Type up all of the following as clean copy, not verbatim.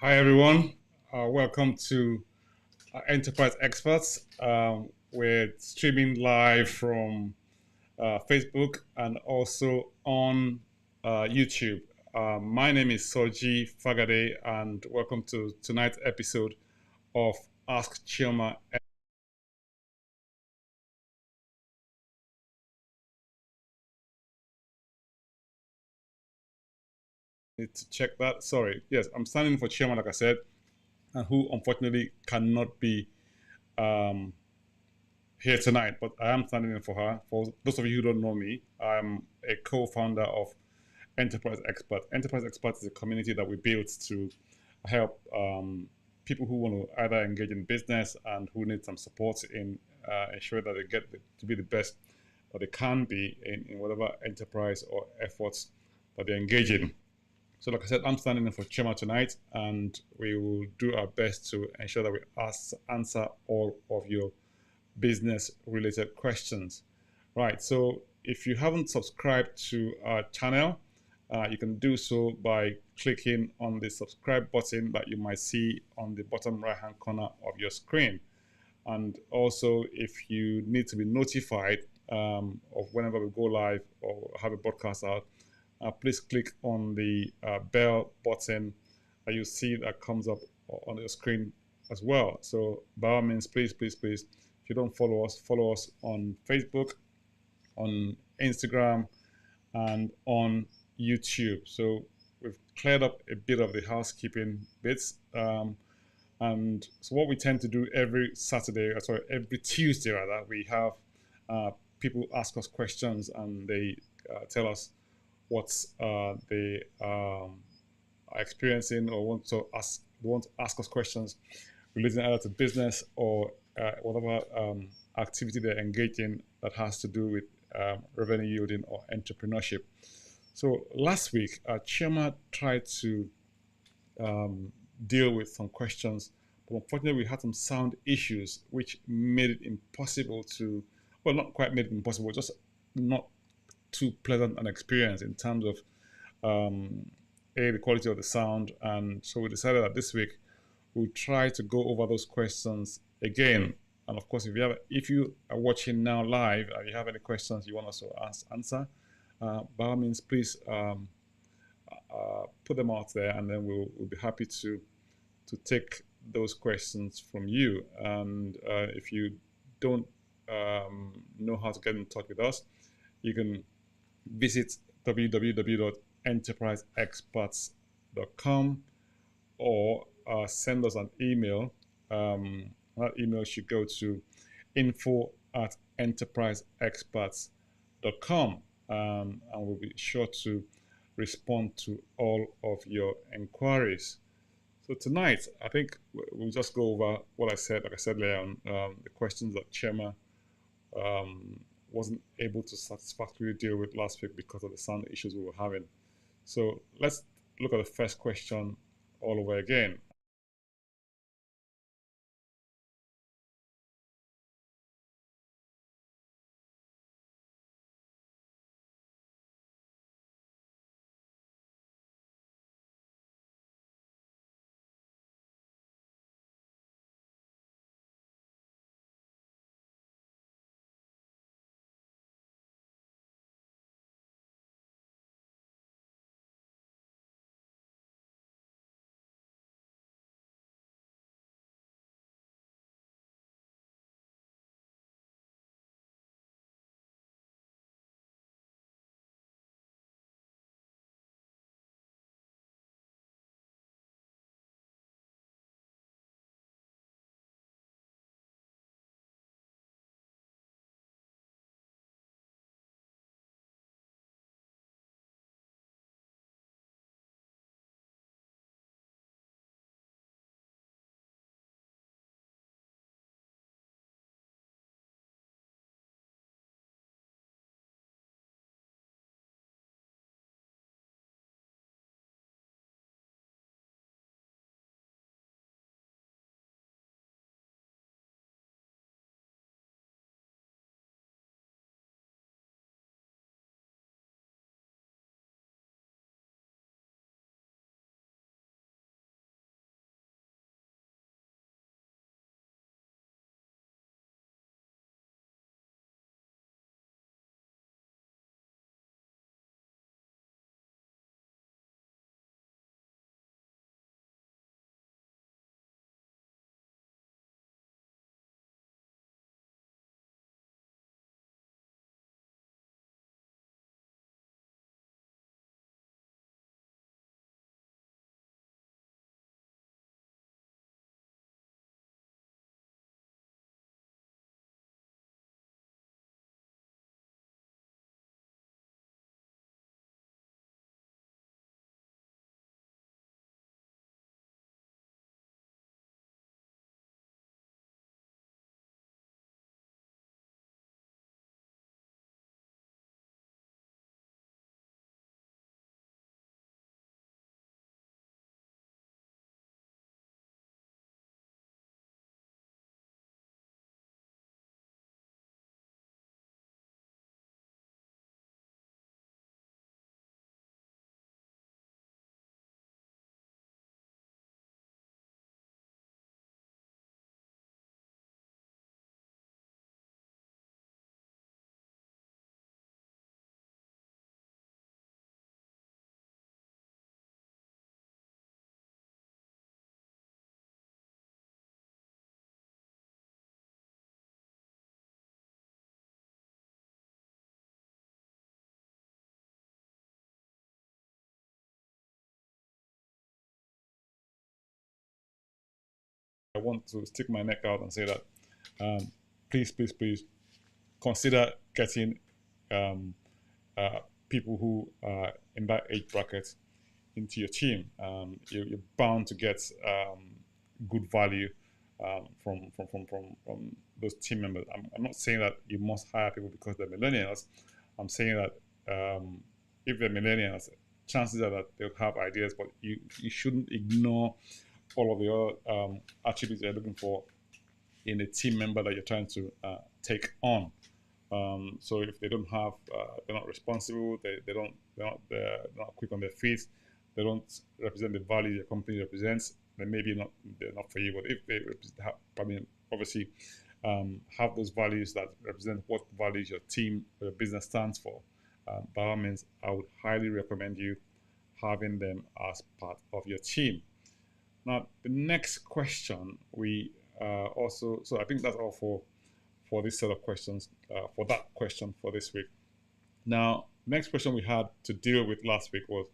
Hi, everyone. Welcome to Enterprise Experts. We're streaming live from Facebook and also on YouTube. My name is Soji Fagade, and welcome to tonight's episode of Ask Chilma. I need to check that. Sorry. Yes, I'm standing for Chilma, like I said, and who unfortunately cannot be um, here tonight, but I am standing in for her. For those of you who don't know me, I'm a co-founder of Enterprise Expert. Enterprise Expert is a community that we built to help people who want to either engage in business and who need some support in ensuring that they get to be the best that they can be in whatever enterprise or efforts that they're engaging. So, like I said, I'm standing in for Chema tonight, and we will do our best to ensure that we answer all of your business related questions. Right. So if you haven't subscribed to our channel, you can do so by clicking on the subscribe button that you might see on the bottom right hand corner of your screen. And also, if you need to be notified of whenever we go live or have a broadcast out, please click on the bell button that you see that comes up on your screen as well. So by all means, please, if you don't follow us on Facebook, on Instagram, and on YouTube. So we've cleared up a bit of the housekeeping bits. And so what we tend to do every Saturday, sorry, every Tuesday rather, we have uh, people ask us questions and they tell us what they are experiencing or want to ask us questions relating either to business or whatever activity they're engaged in that has to do with revenue yielding or entrepreneurship. So last week, Chima tried to deal with some questions, but unfortunately, we had some sound issues which made it impossible to, well, not quite made it impossible, just not too pleasant an experience in terms of the quality of the sound. And so we decided that this week we'll try to go over those questions again. And of course, if you are watching now live and you have any questions you want us to answer, by all means, please put them out there, and then we'll be happy to take those questions from you. And if you don't know how to get in touch with us, you can visit www.enterpriseexperts.com or send us an email. That email should go to info@enterpriseexperts.com, and we'll be sure to respond to all of your inquiries. So tonight, I think we'll just go over what I said. Like I said earlier on, the questions that Chema wasn't able to satisfactorily deal with last week because of the sound issues we were having. So let's look at the first question all over again. want to stick my neck out and say that please consider getting um, uh, people who are in that age bracket into your team. You're bound to get good value from those team members. I'm not saying that you must hire people because they're millennials. I'm saying that if they're millennials, chances are that they'll have ideas, but you shouldn't ignore all of the other attributes you're looking for in a team member that you're trying to take on. So if they don't have, they're not responsible, they're not quick on their feet, they don't represent the value your company represents, then maybe they're not for you. But if they have, I mean, obviously have those values that represent what values your team or your business stands for, by all means, I would highly recommend you having them as part of your team. Now, the next question we so I think that's all for this set of questions, for that question for this week. Now, next question we had to deal with last week was,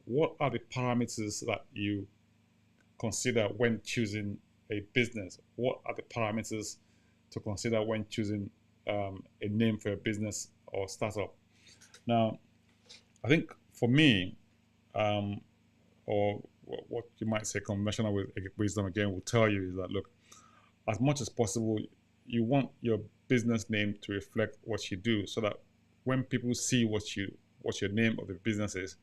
what are the parameters that you consider when choosing a business? What are the parameters to consider when choosing a name for a business or startup? Now, I think for me, or what you might say conventional wisdom again will tell you is that, look, as much as possible, you want your business name to reflect what you do, so that when people see what your name of the business is,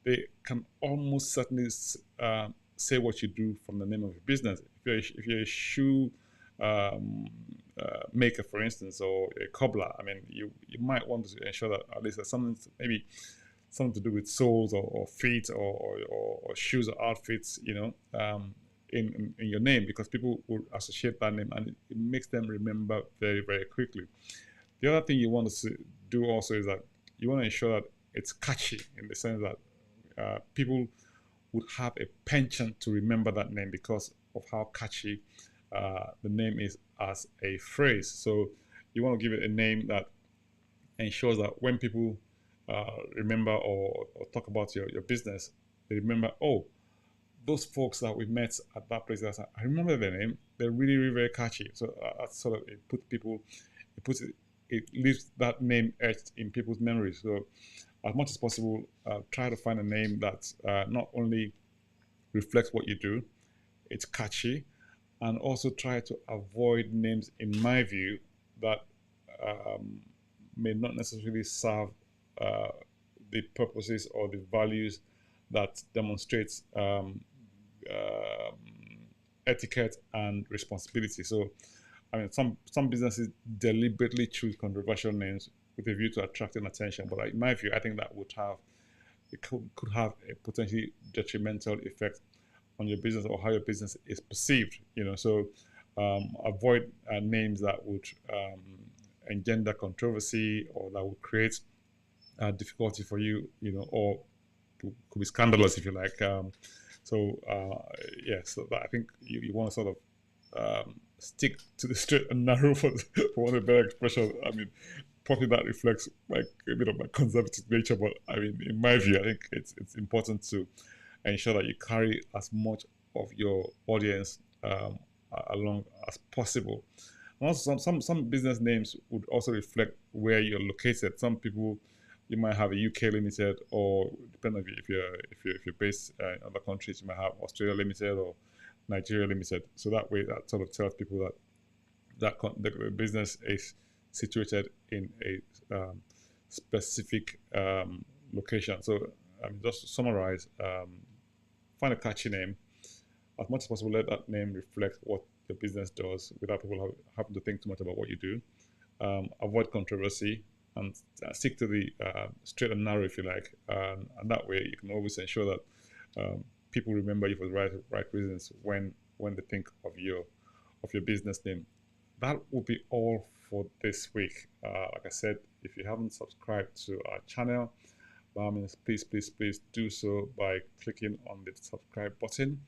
they can almost certainly say what you do from the name of your business. If you're a shoe maker, for instance, or a cobbler, I mean, you might want to ensure that at least there's something, maybe something to do with soles or feet or shoes or outfits, in your name, because people will associate that name and it makes them remember very, very quickly. The other thing you want to do also is that you want to ensure that it's catchy, in the sense that people would have a penchant to remember that name because of how catchy the name is as a phrase. So you want to give it a name that ensures that when people remember or talk about your business, they remember, oh, those folks that we met at that place, I remember their name. They're really, really very catchy. So that's sort of, it leaves that name etched in people's memories. So as much as possible, try to find a name that not only reflects what you do, it's catchy, and also try to avoid names, in my view, that may not necessarily serve the purposes or the values that demonstrates etiquette and responsibility. So, I mean, some businesses deliberately choose controversial names with a view to attracting attention. But in my view, I think that could have a potentially detrimental effect on your business or how your business is perceived. So avoid names that would engender controversy or that would create difficulty for you, or could be scandalous, if you like. So I think you want to sort of stick to the straight and narrow, for want of a better expression. I mean, probably that reflects like a bit of my conservative nature, but I mean, in my view, I think it's important to ensure that you carry as much of your audience along as possible. And also, some business names would also reflect where you're located. Some people, you might have a UK limited, or depending on if you're based in other countries, you might have Australia limited or Nigeria limited. So that way, that sort of tells people that the business is situated in a specific location. So just to summarize, find a catchy name. As much as possible, let that name reflect what your business does without people having to think too much about what you do. Avoid controversy and stick to the straight and narrow, if you like. And that way, you can always ensure that people remember you for the right reasons when they think of your business name. That will be all for this week. Like I said, if you haven't subscribed to our channel, by all means, please do so by clicking on the subscribe button.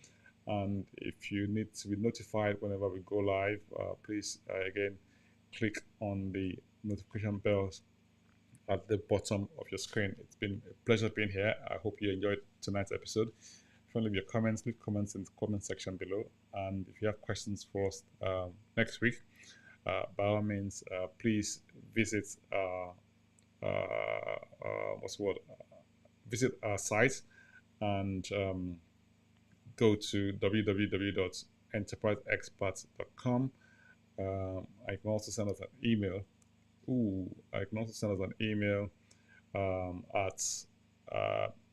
And if you need to be notified whenever we go live, please again click on the notification bells at the bottom of your screen. It's been a pleasure being here. I hope you enjoyed tonight's episode. If definitely leave your comments. Leave comments in the comment section below. And if you have questions for us next week, by all means, please visit what's the word? Visit our site and go to www.enterpriseexperts.com. I can also send us an email. I can also send us an email at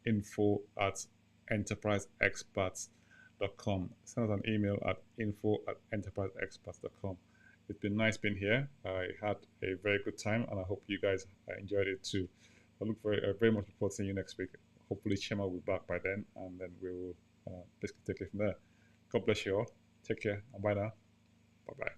info@enterpriseexperts.com. Send us an email at info@enterpriseexperts.com. It's been nice being here. I had a very good time, and I hope you guys enjoyed it too. I look very much forward to seeing you next week. Hopefully, Chema will be back by then, and then we will basically take it from there. God bless you all. Take care, and bye now. Bye bye.